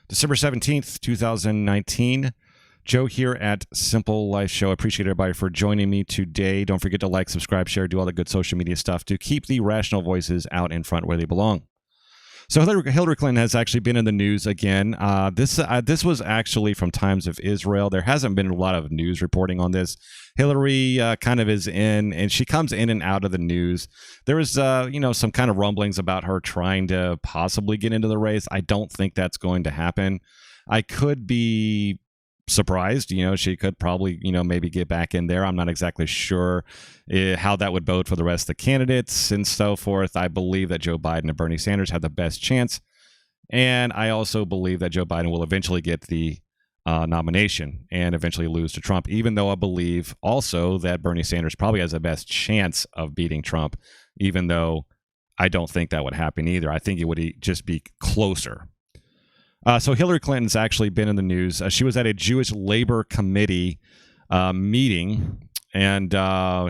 December 17th, 2019. Joe here at Simple Life Show. I appreciate everybody for joining me today. Don't forget to like, subscribe, share, do all the good social media stuff to keep the rational voices out in front where they belong. So Hillary Clinton has actually been in the news again. This was actually from Times of Israel. There hasn't been a lot of news reporting on this. Hillary kind of is in, and she comes in and out of the news. There was, some kind of rumblings about her trying to possibly get into the race. I don't think that's going to happen. I could be surprised. She could probably, maybe get back in there. I'm not exactly sure how that would bode for the rest of the candidates and so forth. I believe that Joe Biden and Bernie Sanders have the best chance. And I also believe that Joe Biden will eventually get the nomination and eventually lose to Trump, even though I believe also that Bernie Sanders probably has the best chance of beating Trump, even though I don't think that would happen either. I think it would just be closer. So Hillary Clinton's actually been in the news. She was at a Jewish Labor Committee meeting, and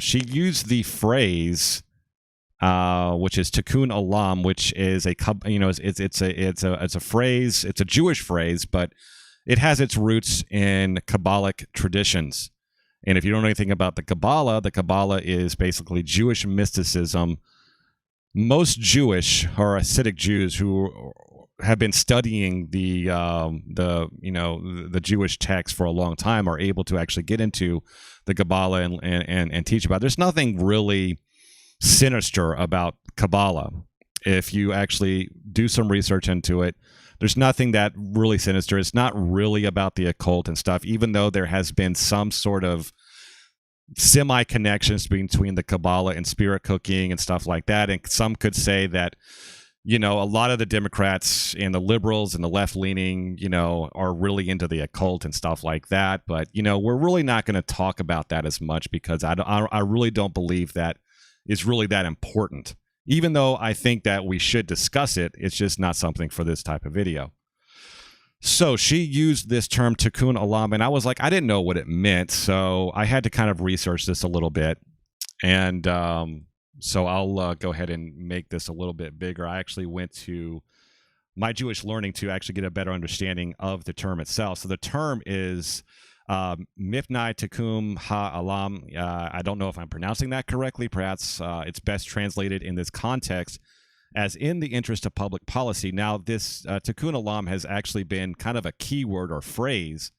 she used the phrase, which is Tikkun Olam, which is it's a phrase. It's a Jewish phrase, but it has its roots in Kabbalic traditions. And if you don't know anything about the Kabbalah is basically Jewish mysticism. Most Jewish or Hasidic Jews who have been studying the Jewish text for a long time are able to actually get into the Kabbalah and teach about it. There's nothing really sinister about Kabbalah. If you actually do some research into it, there's nothing that really sinister. It's not really about the occult and stuff, even though there has been some sort of semi-connections between the Kabbalah and spirit cooking and stuff like that. And some could say that a lot of the Democrats and the liberals and the left-leaning, are really into the occult and stuff like that. But, we're really not going to talk about that as much because I really don't believe that is really that important. Even though I think that we should discuss it, it's just not something for this type of video. So she used this term Tikkun Olam, and I was like, I didn't know what it meant. So I had to kind of research this a little bit. And so I'll go ahead and make this a little bit bigger. I actually went to my Jewish learning to actually get a better understanding of the term itself. So the term is Mifnai Tikkun Ha'olam. I don't know if I'm pronouncing that correctly. Perhaps it's best translated in this context as in the interest of public policy. Now, this Tikkun Olam has actually been kind of a keyword or phrase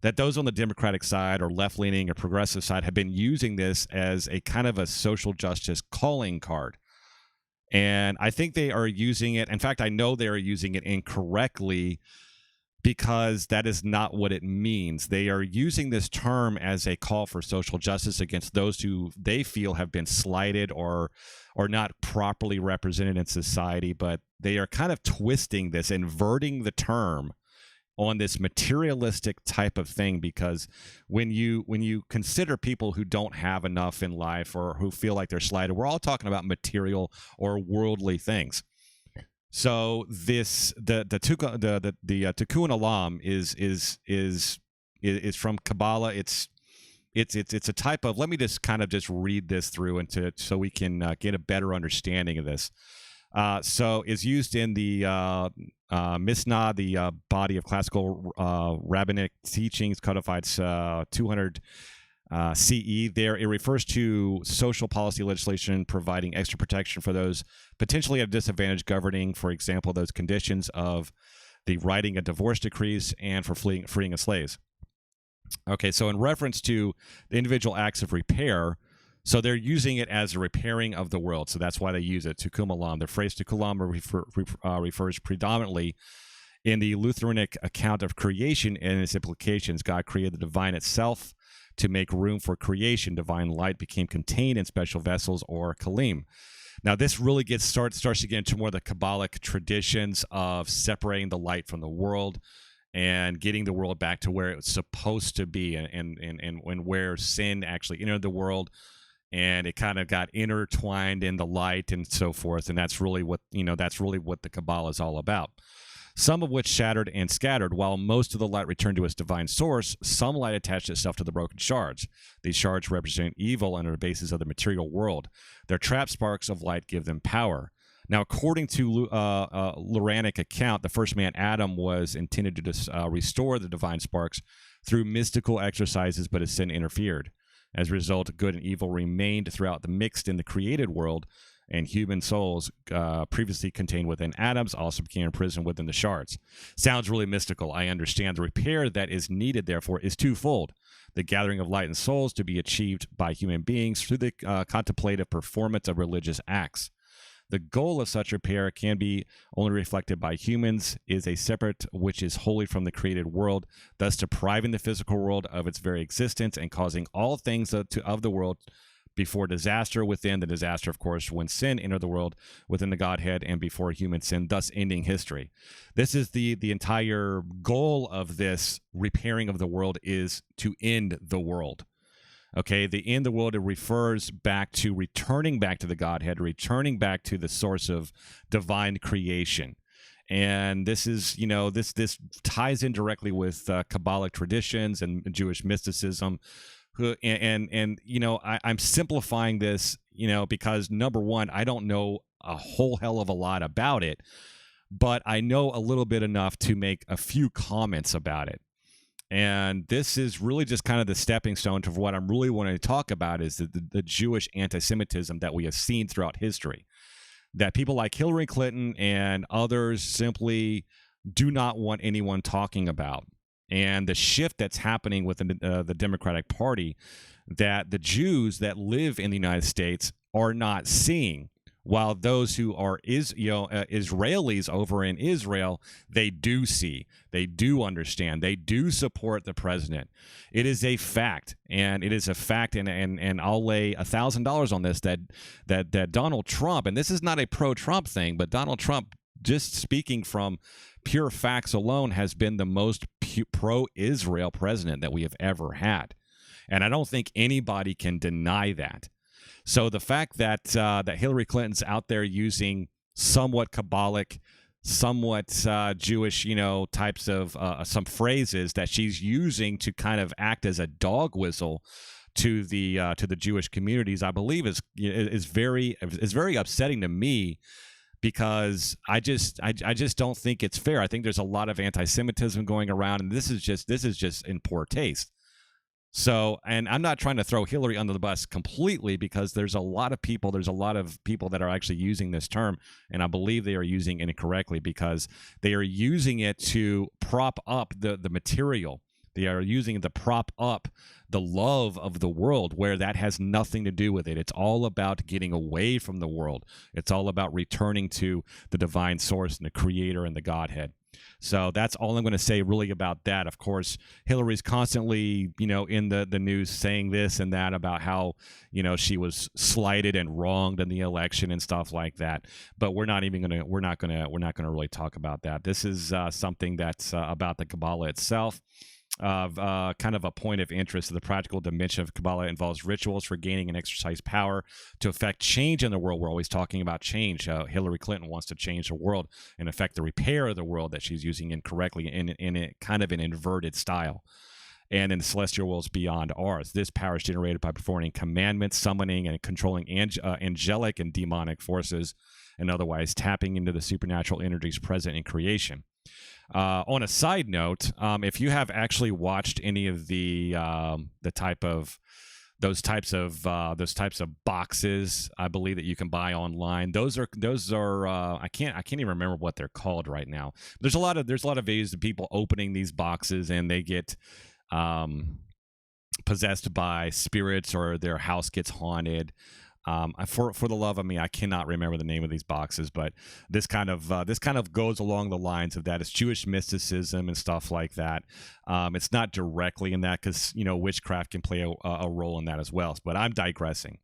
that those on the Democratic side or left-leaning or progressive side have been using this as a kind of a social justice calling card. And I think they are using it. In fact, I know they are using it incorrectly because that is not what it means. They are using this term as a call for social justice against those who they feel have been slighted or not properly represented in society. But they are kind of twisting this, inverting the term on this materialistic type of thing, because when you consider people who don't have enough in life or who feel like they're slighted, we're all talking about material or worldly things. So this the Tikkun Olam is from Kabbalah. It's a type of, let me just read this through so we can get a better understanding of this. So is used in the Mishnah, the body of classical rabbinic teachings, codified 200 CE. There, it refers to social policy legislation providing extra protection for those potentially at a disadvantage, governing, for example, those conditions of the writing of divorce decrees and for freeing of slaves. Okay, so in reference to the individual acts of repair, so they're using it as a repairing of the world. So that's why they use it, Tikkun Olam. The phrase Tikkun Olam refers predominantly in the Lutheranic account of creation and its implications. God created the divine itself to make room for creation. Divine light became contained in special vessels or kalim. Now, this really starts to get into more of the Kabbalic traditions of separating the light from the world and getting the world back to where it's supposed to be, and where sin actually entered the world. And it kind of got intertwined in the light and so forth. And that's really what the Kabbalah is all about. Some of which shattered and scattered, while most of the light returned to its divine source, some light attached itself to the broken shards. These shards represent evil and are the basis of the material world. Their trap sparks of light give them power. Now, according to Luranic account, the first man, Adam, was intended to restore the divine sparks through mystical exercises, but his sin interfered. As a result, good and evil remained throughout the mixed in the created world, and human souls previously contained within atoms also became imprisoned within the shards. Sounds really mystical. I understand. The repair that is needed, therefore, is twofold. The gathering of light and souls to be achieved by human beings through the contemplative performance of religious acts. The goal of such repair can be only reflected by humans, is a separate which is wholly from the created world, thus depriving the physical world of its very existence and causing all things of the world before disaster within the disaster, of course, when sin entered the world within the Godhead and before human sin, thus ending history. This is the entire goal of this repairing of the world, is to end the world. Okay, the end of the world, it refers back to returning back to the Godhead, returning back to the source of divine creation. And this is, this ties in directly with Kabbalic traditions and Jewish mysticism. I'm simplifying this, because number one, I don't know a whole hell of a lot about it, but I know a little bit enough to make a few comments about it. And this is really just kind of the stepping stone to what I'm really wanting to talk about, is the Jewish anti-Semitism that we have seen throughout history, that people like Hillary Clinton and others simply do not want anyone talking about. And the shift that's happening within the Democratic Party, that the Jews that live in the United States are not seeing, while those who are Israelis over in Israel, they do see, they do understand, they do support the president. It is a fact, and it is a fact, and I'll lay $1,000 on this, that Donald Trump, and this is not a pro-Trump thing, but Donald Trump, just speaking from pure facts alone, has been the most pro-Israel president that we have ever had. And I don't think anybody can deny that. So the fact that that Hillary Clinton's out there using somewhat Kabbalic, somewhat Jewish, types of some phrases that she's using to kind of act as a dog whistle to the Jewish communities, I believe is very upsetting to me, because I just don't think it's fair. I think there's a lot of anti-Semitism going around, and this is just in poor taste. So, and I'm not trying to throw Hillary under the bus completely, because there's a lot of people that are actually using this term, and I believe they are using it incorrectly, because they are using it to prop up the material. They are using it to prop up the love of the world, where that has nothing to do with it. It's all about getting away from the world. It's all about returning to the divine source and the creator and the Godhead. So that's all I'm going to say really about that. Of course, Hillary's constantly, in the news saying this and that about how, she was slighted and wronged in the election and stuff like that. But we're not going to really talk about that. This is something that's about the Kabbalah itself. Kind of a point of interest. The practical dimension of Kabbalah involves rituals for gaining and exercise power to affect change in the world. We're always talking about change. Hillary Clinton wants to change the world and affect the repair of the world that she's using incorrectly in a kind of an inverted style. And in the celestial worlds beyond ours, this power is generated by performing commandments, summoning and controlling angelic and demonic forces, and otherwise tapping into the supernatural energies present in creation. On a side note, if you have actually watched any of those types of boxes, I believe that you can buy online. Those are I can't even remember what they're called right now. There's a lot of videos of people opening these boxes, and they get possessed by spirits, or their house gets haunted. For the love of me, I cannot remember the name of these boxes, but this kind of goes along the lines of that. It's Jewish mysticism and stuff like that. It's not directly in that, because witchcraft can play a role in that as well. But I'm digressing.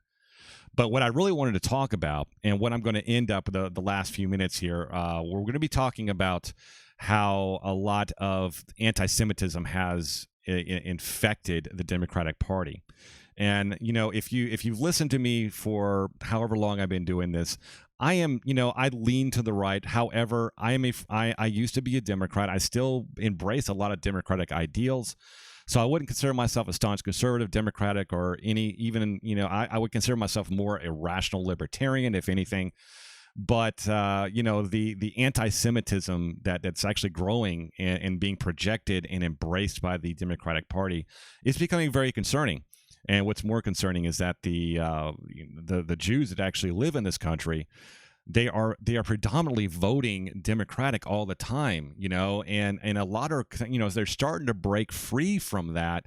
But what I really wanted to talk about, and what I'm going to end up the last few minutes here, we're going to be talking about how a lot of anti-Semitism has infected the Democratic Party. And if you've listened to me for however long I've been doing this, I am, I lean to the right. However, I used to be a Democrat. I still embrace a lot of Democratic ideals. So I wouldn't consider myself a staunch conservative Democratic, or I would consider myself more a rational libertarian, if anything. But the anti-Semitism that's actually growing and being projected and embraced by the Democratic Party is becoming very concerning. And what's more concerning is that the Jews that actually live in this country, they are predominantly voting Democratic all the time, and a lot are, they're starting to break free from that,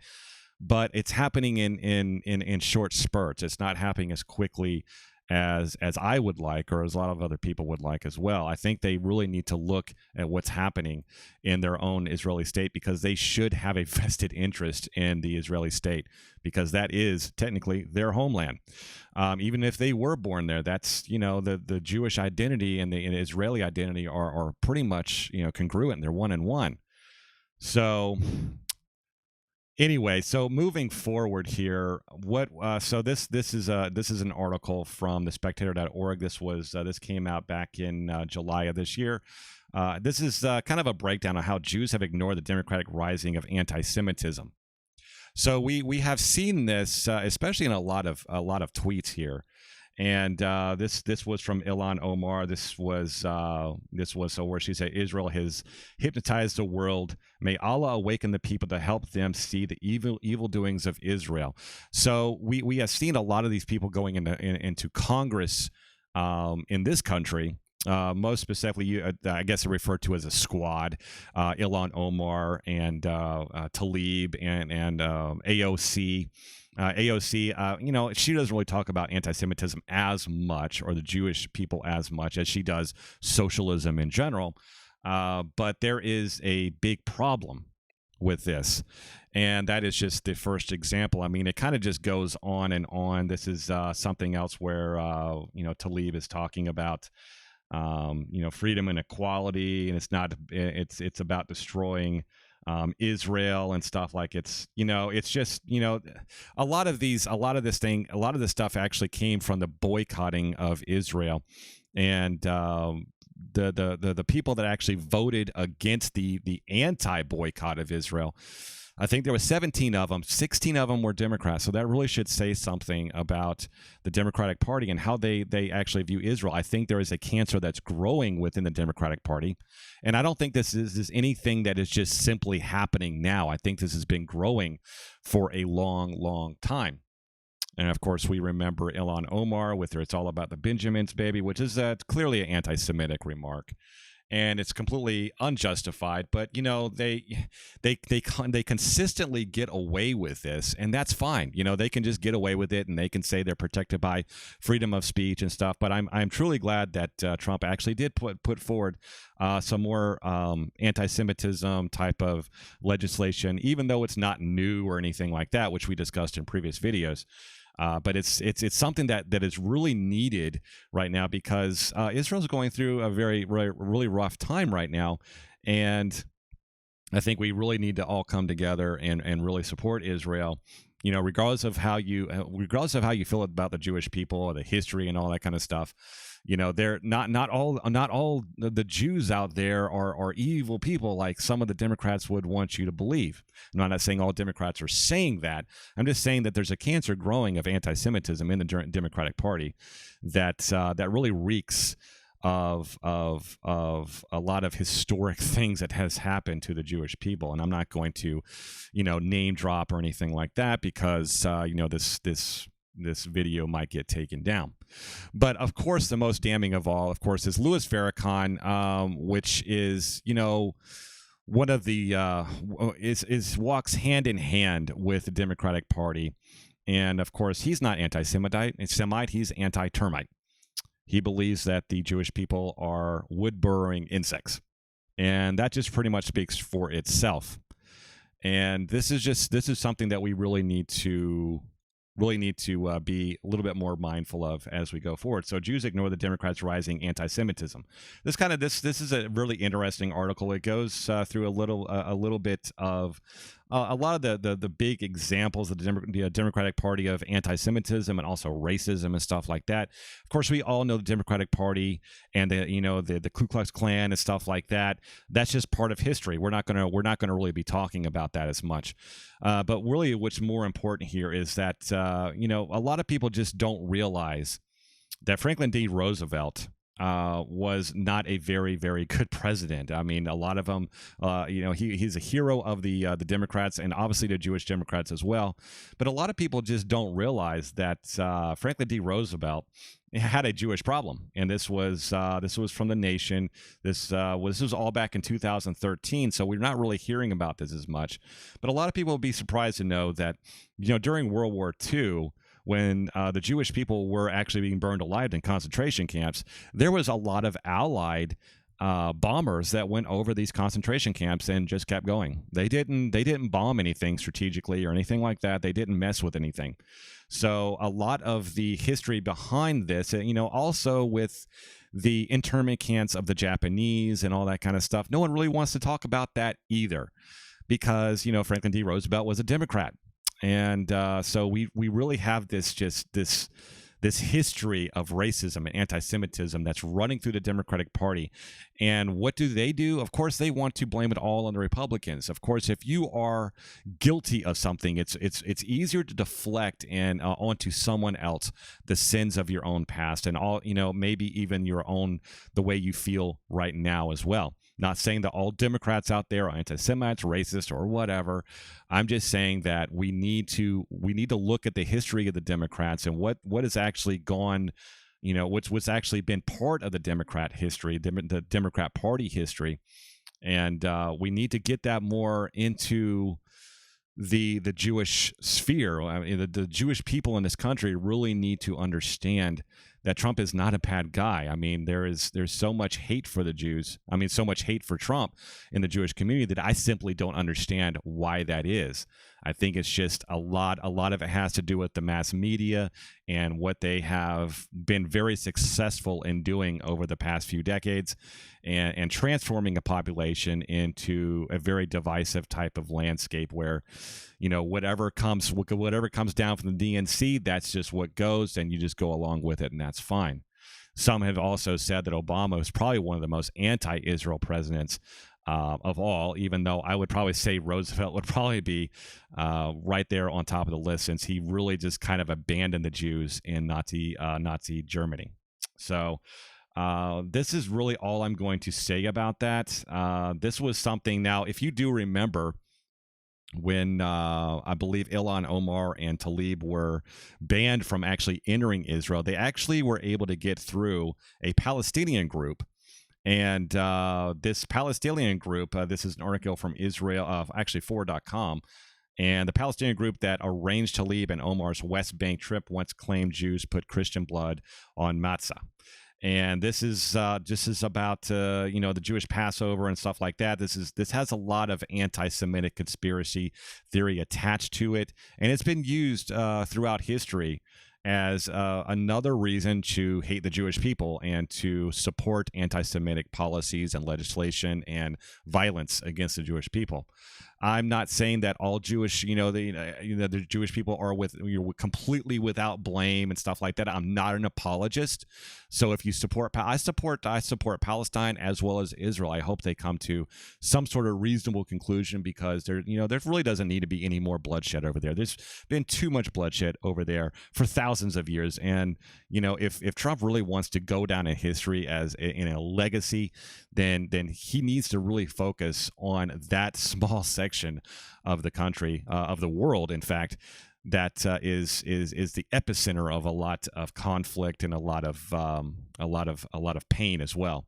but it's happening in short spurts. It's not happening as quickly as I would like, or as a lot of other people would like as well. I think they really need to look at what's happening in their own Israeli state, because they should have a vested interest in the Israeli state, because that is technically their homeland. Even if they were born there, that's, the Jewish identity and the Israeli identity are pretty much, congruent. They're one and one. So anyway, so moving forward here, so this is an article from thespectator.org. This came out back in July of this year. This is kind of a breakdown of how Jews have ignored the democratic rising of anti-Semitism. So we have seen this, especially in a lot of tweets here. And this was from Ilhan Omar. This was so where she said, Israel has hypnotized the world. May Allah awaken the people to help them see the evil doings of Israel. So we have seen a lot of these people going into Congress in this country. Most specifically, I guess referred to as a squad, Ilhan Omar and Tlaib and AOC. AOC, she doesn't really talk about anti-Semitism as much, or the Jewish people as much, as she does socialism in general. But there is a big problem with this, and that is just the first example. I mean, it kind of just goes on and on. This is something else where Tlaib is talking about freedom and equality, and it's about destroying Israel and stuff. Like it's just a lot of this stuff actually came from the boycotting of Israel, and the people that actually voted against the anti-boycott of Israel. I think there were 17 of them. 16 of them were Democrats. So that really should say something about the Democratic Party and how they actually view Israel. I think there is a cancer that's growing within the Democratic Party. And I don't think this is anything that is just simply happening now. I think this has been growing for a long, long time. And of course, we remember Ilhan Omar with her "It's all about the Benjamins, baby," which is clearly an anti-Semitic remark. And it's completely unjustified, but they consistently get away with this, and that's fine. They can just get away with it, and they can say they're protected by freedom of speech and stuff. But I'm truly glad that Trump actually did put forward some more anti-Semitism type of legislation, even though it's not new or anything like that, which we discussed in previous videos. But it's something that is really needed right now, because Israel's going through a really rough time right now, and I think we really need to all come together and really support Israel. Regardless of how you feel about the Jewish people or the history and all that kind of stuff. They're not all the Jews out there are evil people like some of the Democrats would want you to believe. I'm not saying all Democrats are saying that. I'm just saying that there's a cancer growing of anti-Semitism in the Democratic Party that really reeks of a lot of historic things that has happened to the Jewish people. And I'm not going to, name drop or anything like that, because this video might get taken down. But of course, the most damning of all, of course, is Louis Farrakhan, which is, one of the walks hand in hand with the Democratic Party. And of course, he's not anti-Semite. He's anti-termite. He believes that the Jewish people are wood-burrowing insects, and that just pretty much speaks for itself. And this is something that we really need to be a little bit more mindful of as we go forward. So Jews ignore the Democrats' rising anti-Semitism. This is a really interesting article. It goes through a little bit of a lot of the big examples of the Democratic Party of anti-Semitism and also racism and stuff like that. Of course, we all know the Democratic Party and the Ku Klux Klan and stuff like that. That's just part of history. We're not gonna really be talking about that as much. But really, what's more important here is that a lot of people just don't realize that Franklin D. Roosevelt was not a very, very good president. I mean, a lot of them, he's a hero of the Democrats and obviously the Jewish Democrats as well. But a lot of people just don't realize that Franklin D. Roosevelt had a Jewish problem, and this was from the Nation. This was all back in 2013, so we're not really hearing about this as much. But a lot of people will be surprised to know that during World War II, when the Jewish people were actually being burned alive in concentration camps, there was a lot of Allied bombers that went over these concentration camps and just kept going. They didn't bomb anything strategically or anything like that. They didn't mess with anything. So a lot of the history behind this, also with the internment camps of the Japanese and all that kind of stuff, no one really wants to talk about that either, because Franklin D. Roosevelt was a Democrat. And so we really have this history of racism and anti-Semitism that's running through the Democratic Party. And what do? Of course, they want to blame it all on the Republicans. Of course, if you are guilty of something, it's easier to deflect and onto someone else the sins of your own past and all, maybe even the way you feel right now as well. Not saying that all Democrats out there are anti-Semites, racist, or whatever. I'm just saying that we need to look at the history of the Democrats and what has actually gone, what's actually been part of the Democrat history, the Democrat Party history, and we need to get that more into the Jewish sphere. I mean, the Jewish people in this country really need to understand that Trump is not a bad guy. I mean, there's so much hate for the Jews. I mean, so much hate for Trump in the Jewish community that I simply don't understand why that is. I think it's just a lot of it has to do with the mass media and what they have been very successful in doing over the past few decades, and transforming a population into a very divisive type of landscape where, whatever comes down from the DNC, that's just what goes, and you just go along with it, and that's fine. Some have also said that Obama is probably one of the most anti-Israel presidents of all, even though I would probably say Roosevelt would probably be right there on top of the list, since he really just kind of abandoned the Jews in Nazi Germany. So this is really all I'm going to say about that. This was something. Now, if you do remember, when I believe Ilhan Omar and Tlaib were banned from actually entering Israel, they actually were able to get through a Palestinian group. And this Palestinian group, this is an article from Israel, actually 4.com, and the Palestinian group that arranged Tlaib and Omar's West Bank trip once claimed Jews put Christian blood on matzah. And this is about the Jewish Passover and stuff like that. This has a lot of anti-Semitic conspiracy theory attached to it, and it's been used throughout history as another reason to hate the Jewish people and to support anti-Semitic policies and legislation and violence against the Jewish people. I'm not saying that all Jewish, the Jewish people are completely without blame and stuff like that. I'm not an apologist. So if you support, I support Palestine as well as Israel. I hope they come to some sort of reasonable conclusion, because there really doesn't need to be any more bloodshed over there. There's been too much bloodshed over there for thousands of years. And, if Trump really wants to go down in history as in a legacy, then he needs to really focus on that small section of the country, of the world, in fact, that is the epicenter of a lot of conflict and a lot of pain as well.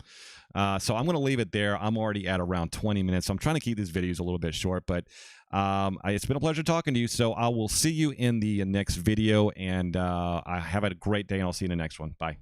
So I'm going to leave it there. I'm already at around 20 minutes. So I'm trying to keep these videos a little bit short, but it's been a pleasure talking to you. So I will see you in the next video, and I have a great day, and I'll see you in the next one. Bye.